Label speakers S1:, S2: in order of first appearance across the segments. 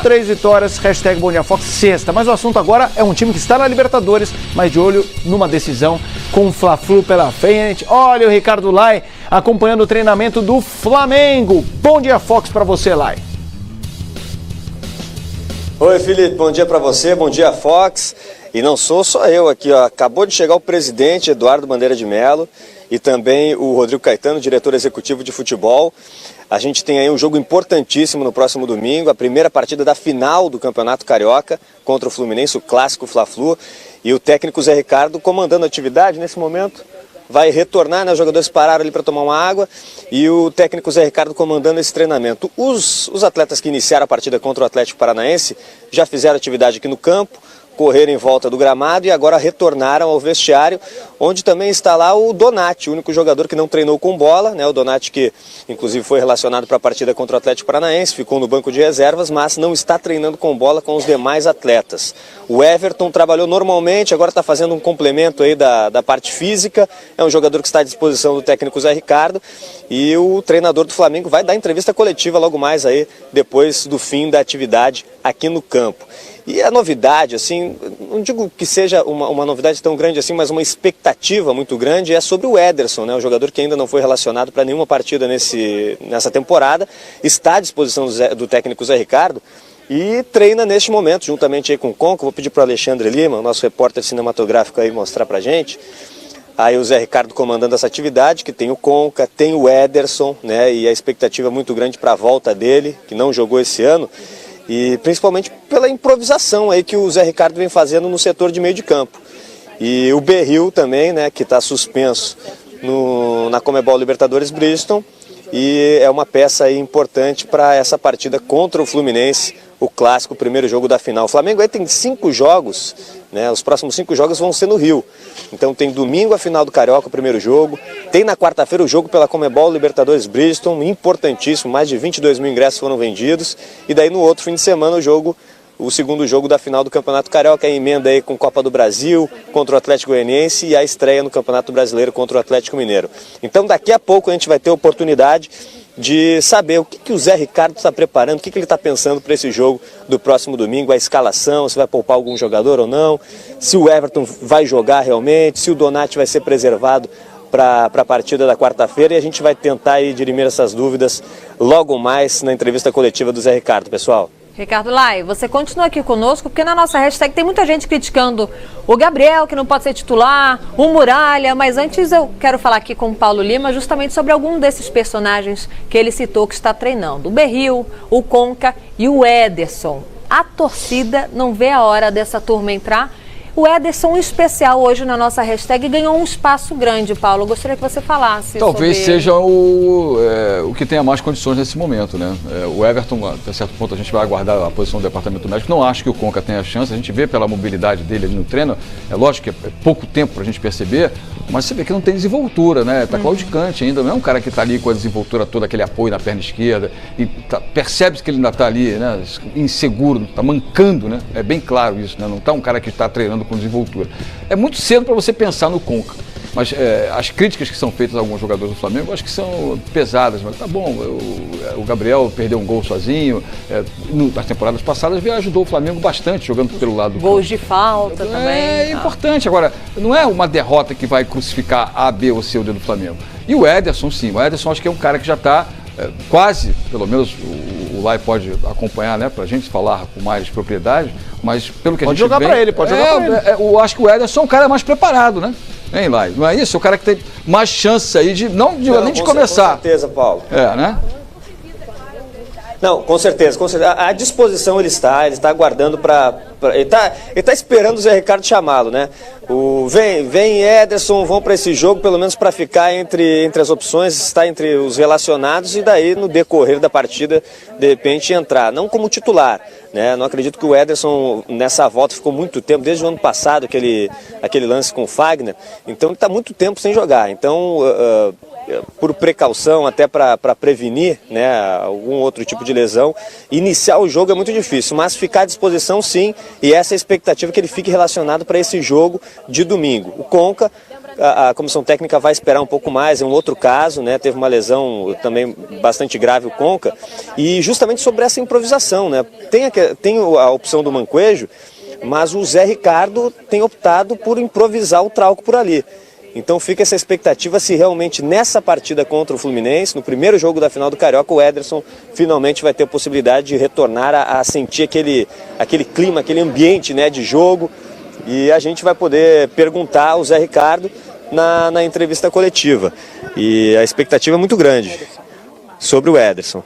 S1: 3 vitórias, hashtag Bom Dia Fox, sexta. Mas o assunto agora é um time que está na Libertadores, mas de olho numa decisão com o Fla-Flu pela frente. Olha o Ricardo Lai acompanhando o treinamento do Flamengo. Bom Dia Fox para você, Lai.
S2: Oi, Felipe, bom dia para você, bom dia, Fox. E não sou só eu aqui, ó. Acabou de chegar o presidente Eduardo Bandeira de Mello e também o Rodrigo Caetano, diretor executivo de futebol. A gente tem aí um jogo importantíssimo no próximo domingo, a primeira partida da final do Campeonato Carioca contra o Fluminense, o clássico Fla-Flu. E o técnico Zé Ricardo comandando a atividade nesse momento. Vai retornar, né? Os jogadores pararam ali para tomar uma água e o técnico Zé Ricardo comandando esse treinamento. Os atletas que iniciaram a partida contra o Atlético Paranaense já fizeram atividade aqui no campo, correram em volta do gramado e agora retornaram ao vestiário, onde também está lá o Donati, o único jogador que não treinou com bola, né? O Donati que inclusive foi relacionado para a partida contra o Atlético Paranaense, ficou no banco de reservas, mas não está treinando com bola com os demais atletas. O Everton trabalhou normalmente, agora está fazendo um complemento aí da parte física, é um jogador que está à disposição do técnico Zé Ricardo e o treinador do Flamengo vai dar entrevista coletiva logo mais aí, depois do fim da atividade aqui no campo. E a novidade, assim, não digo que seja uma novidade tão grande assim, mas uma expectativa muito grande é sobre o Ederson, né? O jogador que ainda não foi relacionado para nenhuma partida nessa temporada, está à disposição do técnico Zé Ricardo e treina neste momento, juntamente aí com o Conca. Vou pedir para o Alexandre Lima, o nosso repórter cinematográfico, aí mostrar para a gente. Aí o Zé Ricardo comandando essa atividade, que tem o Conca, tem o Ederson, né? E a expectativa é muito grande para a volta dele, que não jogou esse ano. E principalmente pela improvisação aí que o Zé Ricardo vem fazendo no setor de meio de campo. E o Berril também, né, que está suspenso na Comebol Libertadores Bristol, e é uma peça aí importante para essa partida contra o Fluminense, o clássico, o primeiro jogo da final. O Flamengo aí tem 5 jogos, né, os próximos 5 jogos vão ser no Rio. Então tem domingo a final do Carioca, o primeiro jogo, tem na quarta-feira o jogo pela Comebol Libertadores Bristol, importantíssimo, mais de 22 mil ingressos foram vendidos, e daí no outro fim de semana o segundo jogo da final do Campeonato Carioca, a emenda aí com Copa do Brasil contra o Atlético Goianiense e a estreia no Campeonato Brasileiro contra o Atlético Mineiro. Então daqui a pouco a gente vai ter a oportunidade de saber o que o Zé Ricardo está preparando, o que ele está pensando para esse jogo do próximo domingo, a escalação, se vai poupar algum jogador ou não, se o Everton vai jogar realmente, se o Donati vai ser preservado para a partida da quarta-feira, e a gente vai tentar aí dirimir essas dúvidas logo mais na entrevista coletiva do Zé Ricardo, pessoal.
S3: Ricardo Lai, você continua aqui conosco, porque na nossa hashtag tem muita gente criticando o Gabriel, que não pode ser titular, o Muralha, mas antes eu quero falar aqui com o Paulo Lima justamente sobre algum desses personagens que ele citou que está treinando. O Berril, o Conca e o Ederson. A torcida não vê a hora dessa turma entrar. O Ederson, em especial, hoje na nossa hashtag, ganhou um espaço grande, Paulo. Eu gostaria que você falasse
S4: Talvez
S3: sobre...
S4: seja o que tenha mais condições nesse momento, né? O Everton, até certo ponto, a gente vai aguardar a posição do departamento médico. Não acho que o Conca tenha chance. A gente vê pela mobilidade dele ali no treino. É lógico que é pouco tempo para a gente perceber, mas você vê que não tem desenvoltura, né? Tá claudicante ainda. Não é um cara que está ali com a desenvoltura toda, aquele apoio na perna esquerda. E percebe-se que ele ainda está ali, né? Inseguro, está mancando, né? É bem claro isso, né? Não está um cara que está treinando com desenvoltura. É muito cedo para você pensar no Conca, mas as críticas que são feitas a alguns jogadores do Flamengo, eu acho que são pesadas, mas tá bom, o Gabriel perdeu um gol sozinho, nas temporadas passadas ajudou o Flamengo bastante jogando pelo lado do
S3: Gols
S4: campo.
S3: de falta também.
S4: É importante, agora, não é uma derrota que vai crucificar A, B ou C o dedo do Flamengo. E o Ederson, sim, o Ederson acho que é um cara que já está quase, pelo menos o Lai pode acompanhar, né, pra gente falar com mais propriedade, mas pelo que a gente vê...
S1: Pode jogar pra ele.
S4: Eu acho que o Ederson é um cara mais preparado, né? Hein, Lai? Não é isso? É o cara que tem mais chance aí de, nem de começar.
S2: Com certeza, Paulo.
S4: Né?
S2: Não, com certeza. À disposição ele está aguardando ele está esperando o Zé Ricardo chamá-lo, né? Vem Ederson, vão para esse jogo, pelo menos para ficar entre as opções, estar entre os relacionados e daí no decorrer da partida, de repente, entrar. Não como titular, né? Não acredito que o Ederson nessa volta ficou muito tempo, desde o ano passado, aquele lance com o Fagner, então ele está muito tempo sem jogar. Então, por precaução, até para prevenir, né, algum outro tipo de lesão, iniciar o jogo é muito difícil, mas ficar à disposição sim, e essa é a expectativa que ele fique relacionado para esse jogo de domingo. O Conca a comissão técnica vai esperar um pouco mais, é um outro caso, né? Teve uma lesão também bastante grave o Conca, e justamente sobre essa improvisação, né? Tem a opção do Mancoejo, mas o Zé Ricardo tem optado por improvisar o Trauco por ali. Então fica essa expectativa se realmente nessa partida contra o Fluminense, no primeiro jogo da final do Carioca, o Ederson finalmente vai ter a possibilidade de retornar a sentir aquele clima, aquele ambiente, né, de jogo. E a gente vai poder perguntar ao Zé Ricardo na entrevista coletiva. E a expectativa é muito grande sobre o Ederson.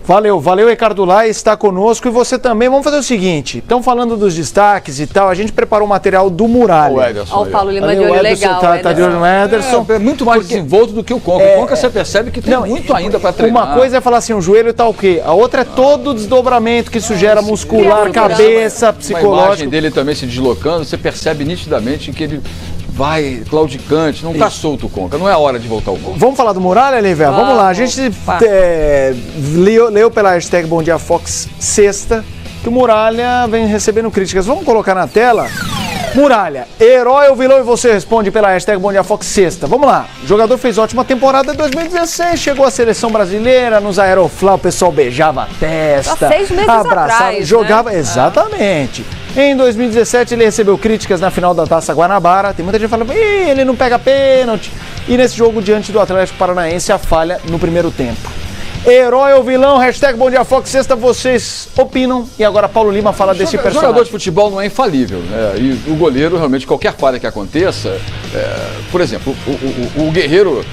S1: Valeu, Ricardo Lai está conosco e você também. Vamos fazer o seguinte, estão falando dos destaques e tal, a gente preparou o material do Muralha.
S4: O Ederson.
S3: Olha o Paulo Lima de olho legal.
S1: Tá de olho no Ederson.
S4: É muito mais desenvolto do que o Conca. O Conca você percebe que tem muito ainda para treinar.
S1: Uma coisa é falar assim, o joelho tá o quê? A outra é todo o desdobramento que isso gera muscular, cabeça, psicológico.
S4: A imagem dele também se deslocando, você percebe nitidamente que ele vai claudicante, não tá solto o Conca, não é a hora de voltar o Conca.
S1: Vamos falar do Muralha, Lívia? Vamos lá, a gente leu pela hashtag Bom Dia Fox sexta que o Muralha vem recebendo críticas. Vamos colocar na tela? Muralha, herói ou vilão? E você responde pela hashtag Bom Dia Fox sexta. Vamos lá, o jogador fez ótima temporada em 2016, chegou à seleção brasileira, nos Aeroflá o pessoal beijava a testa,
S3: há 6 meses
S1: abraçava,
S3: atrás,
S1: jogava,
S3: né?
S1: Exatamente. Em 2017 ele recebeu críticas na final da Taça Guanabara, tem muita gente falando, ele não pega pênalti. E nesse jogo diante do Atlético Paranaense a falha no primeiro tempo. Herói ou vilão? Hashtag Bom Dia Fox sexta, vocês opinam. E agora Paulo Lima fala desse personagem.
S4: O jogador de futebol não é infalível, né? E o goleiro, realmente, qualquer falha que aconteça, por exemplo, o Guerreiro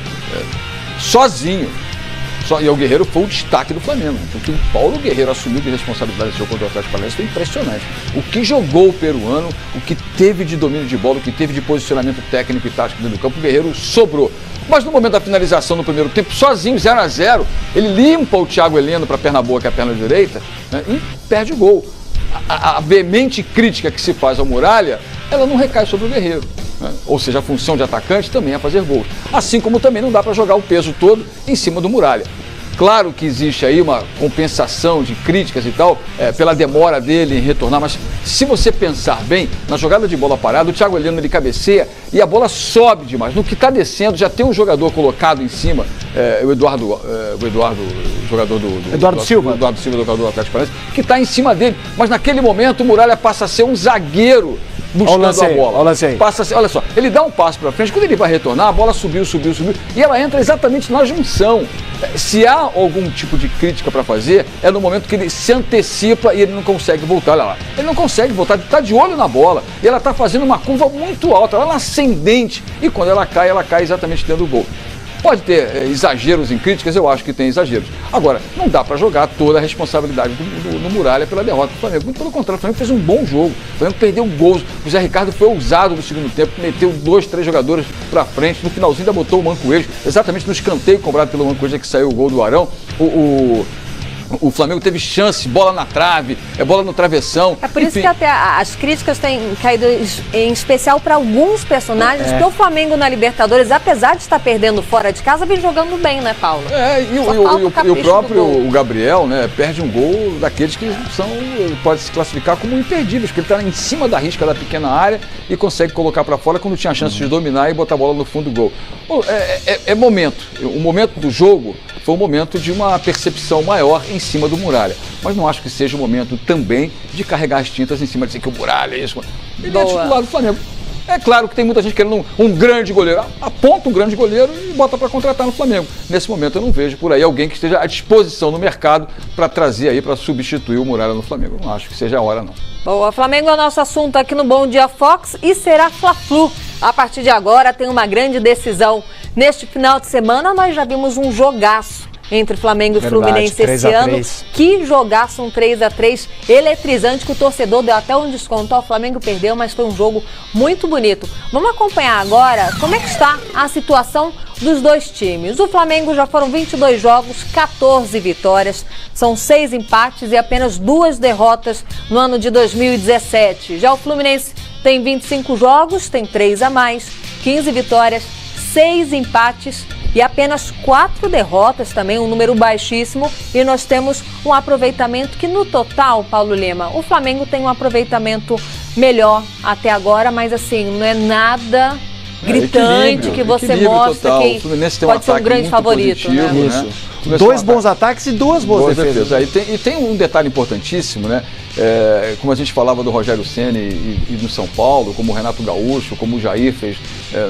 S4: sozinho, e o Guerreiro foi o destaque do Flamengo. Porque o Paulo Guerreiro assumiu de responsabilidade desse jogo contra o Atlético Paranaense foi impressionante. O que jogou o peruano, o que teve de domínio de bola, o que teve de posicionamento técnico e tático dentro do campo, o Guerreiro sobrou. Mas no momento da finalização no primeiro tempo, sozinho, 0-0, ele limpa o Thiago Heleno para a perna boa, que é a perna direita, né, e perde o gol. A veemente crítica que se faz ao Muralha, ela não recai sobre o Guerreiro. Né? Ou seja, a função de atacante também é fazer gols. Assim como também não dá para jogar o peso todo em cima do Muralha. Claro que existe aí uma compensação de críticas e tal, pela demora dele em retornar, mas se você pensar bem, na jogada de bola parada, o Thiago Heleno ele cabeceia e a bola sobe demais. No que está descendo, já tem um jogador colocado em cima, o Eduardo, jogador do
S1: Eduardo Silva,
S4: jogador do Atlético Paranaense, que está em cima dele. Mas naquele momento o Muralha passa a ser um zagueiro buscando a bola. Passa a ser, olha só, ele dá um passo para frente, quando ele vai retornar, a bola subiu, e ela entra exatamente na junção. Se há algum tipo de crítica para fazer, é no momento que ele se antecipa e ele não consegue voltar. Olha lá, ele não consegue voltar, ele está de olho na bola e ela está fazendo uma curva muito alta, lá na ascendente, e quando ela cai exatamente dentro do gol. Pode ter exageros em críticas, eu acho que tem exageros. Agora, não dá para jogar toda a responsabilidade do Muralha pela derrota do Flamengo. Muito pelo contrário, o Flamengo fez um bom jogo. O Flamengo perdeu gols. O Zé Ricardo foi ousado no segundo tempo, meteu 2, 3 jogadores para frente. No finalzinho ainda botou o Mancoejo, exatamente no escanteio cobrado pelo Mancoejo que saiu o gol do Arão. O Flamengo teve chance, bola na trave, bola no travessão.
S3: É por isso que até as críticas têm caído em especial para alguns personagens, porque o Flamengo na Libertadores, apesar de estar perdendo fora de casa, vem jogando bem, né, Paulo?
S4: E o próprio Gabriel, né, perde um gol daqueles que pode se classificar como imperdíveis, porque ele está em cima da risca da pequena área e consegue colocar para fora quando tinha a chance de dominar e botar a bola no fundo do gol. É momento. O momento do jogo foi um momento de uma percepção maior em cima do Muralha. Mas não acho que seja o momento também de carregar as tintas em cima de dizer que o Muralha é isso. Ele é titular do Flamengo. É claro que tem muita gente querendo um grande goleiro. Aponta um grande goleiro e bota para contratar no Flamengo. Nesse momento eu não vejo por aí alguém que esteja à disposição no mercado para trazer aí, para substituir o Muralha no Flamengo. Não acho que seja a hora, não.
S3: Boa, Flamengo é o nosso assunto aqui no Bom Dia Fox e será Fla-Flu. A partir de agora tem uma grande decisão. Neste final de semana nós já vimos um jogaço entre Flamengo e Fluminense esse ano. Que jogaço, um 3-3 eletrizante, que o torcedor deu até um desconto. O Flamengo perdeu, mas foi um jogo muito bonito. Vamos acompanhar agora como é que está a situação dos dois times. O Flamengo já foram 22 jogos, 14 vitórias, são 6 empates e apenas 2 derrotas no ano de 2017. Já o Fluminense tem 25 jogos, tem 3 a mais, 15 vitórias, 6 empates e apenas 4 derrotas, também um número baixíssimo, e nós temos um aproveitamento que no total, Paulo Lima, o Flamengo tem um aproveitamento melhor até agora, mas assim, não é nada gritante que você mostra
S4: total.
S3: quem pode ser um grande favorito.
S4: Positivo,
S3: né?
S4: Isso.
S1: Dois bons ataques e duas boas defesas.
S4: E tem um detalhe importantíssimo, né? Como a gente falava do Rogério Ceni e do São Paulo, como o Renato Gaúcho, como o Jair fez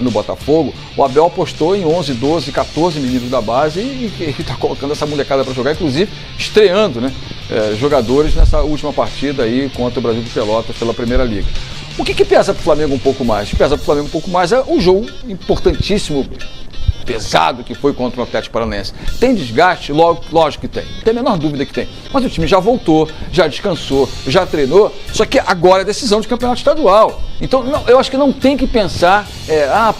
S4: no Botafogo, o Abel apostou em 11, 12, 14 meninos da base e está colocando essa molecada para jogar, inclusive estreando, né? Jogadores nessa última partida aí contra o Brasil de Pelotas pela Primeira Liga. O que pesa para o Flamengo um pouco mais? O que pesa para o Flamengo um pouco mais é o jogo importantíssimo, pesado que foi contra o Atlético Paranaense. Tem desgaste? Lógico que tem. Não tem a menor dúvida que tem. Mas o time já voltou, já descansou, já treinou, só que agora é decisão de campeonato estadual. Então, eu acho que não tem que pensar,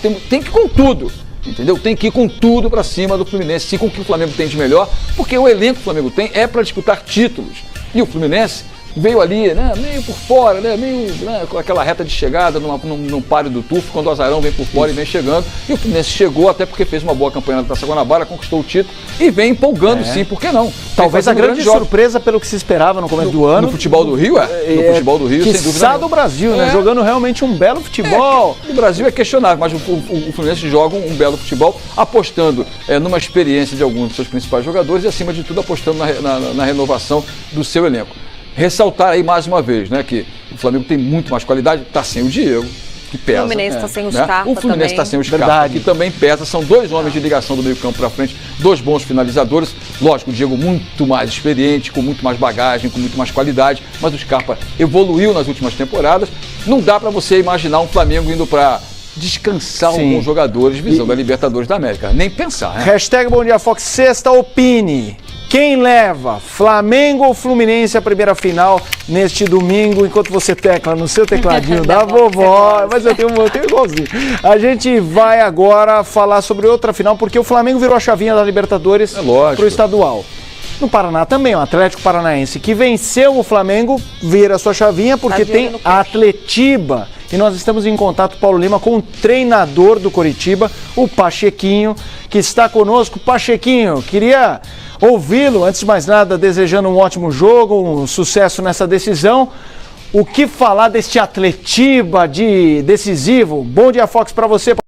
S4: tem que ir com tudo. Entendeu? Tem que ir com tudo para cima do Fluminense, sim, com o que o Flamengo tem de melhor, porque o elenco que o Flamengo tem é para disputar títulos. E o Fluminense veio ali, né, meio por fora, né, meio com aquela reta de chegada num páreo do tufo, quando o Azarão vem por fora e vem chegando. E o Fluminense chegou até porque fez uma boa campanha na Taça Guanabara, conquistou o título e vem empolgando, sim, por que não?
S1: Talvez a grande surpresa pelo que se esperava no começo do ano.
S4: No futebol do Rio, no futebol do Rio, sem dúvida nenhuma.
S1: Do Brasil, né? Jogando realmente um belo futebol.
S4: No Brasil é questionável, mas o Fluminense joga um belo futebol, apostando numa experiência de alguns dos seus principais jogadores e, acima de tudo, apostando na renovação do seu elenco. Ressaltar aí mais uma vez, né, que o Flamengo tem muito mais qualidade, está sem o Diego, que pesa.
S3: O Fluminense está sem o Scarpa.
S4: O Fluminense está sem o Scarpa, que também pesa. São dois homens de ligação do meio campo para frente, dois bons finalizadores. Lógico, o Diego muito mais experiente, com muito mais bagagem, com muito mais qualidade, mas o Scarpa evoluiu nas últimas temporadas. Não dá para você imaginar um Flamengo indo para descansar alguns jogadores visando a Libertadores da América. Nem pensar, né?
S1: Hashtag Bom Dia Fox, sexta opine. Quem leva, Flamengo ou Fluminense, a primeira final neste domingo, enquanto você tecla no seu tecladinho da vovó, mas eu tenho igualzinho. A gente vai agora falar sobre outra final, porque o Flamengo virou a chavinha da Libertadores pro estadual. No Paraná também, o Atlético Paranaense, que venceu o Flamengo, vira a sua chavinha, porque tem a Atletiba. E nós estamos em contato, Paulo Lima, com o treinador do Coritiba, o Pachequinho, que está conosco. Pachequinho, queria ouvi-lo, antes de mais nada, desejando um ótimo jogo, um sucesso nessa decisão. O que falar deste Atletiba de decisivo? Bom dia, Fox, para você.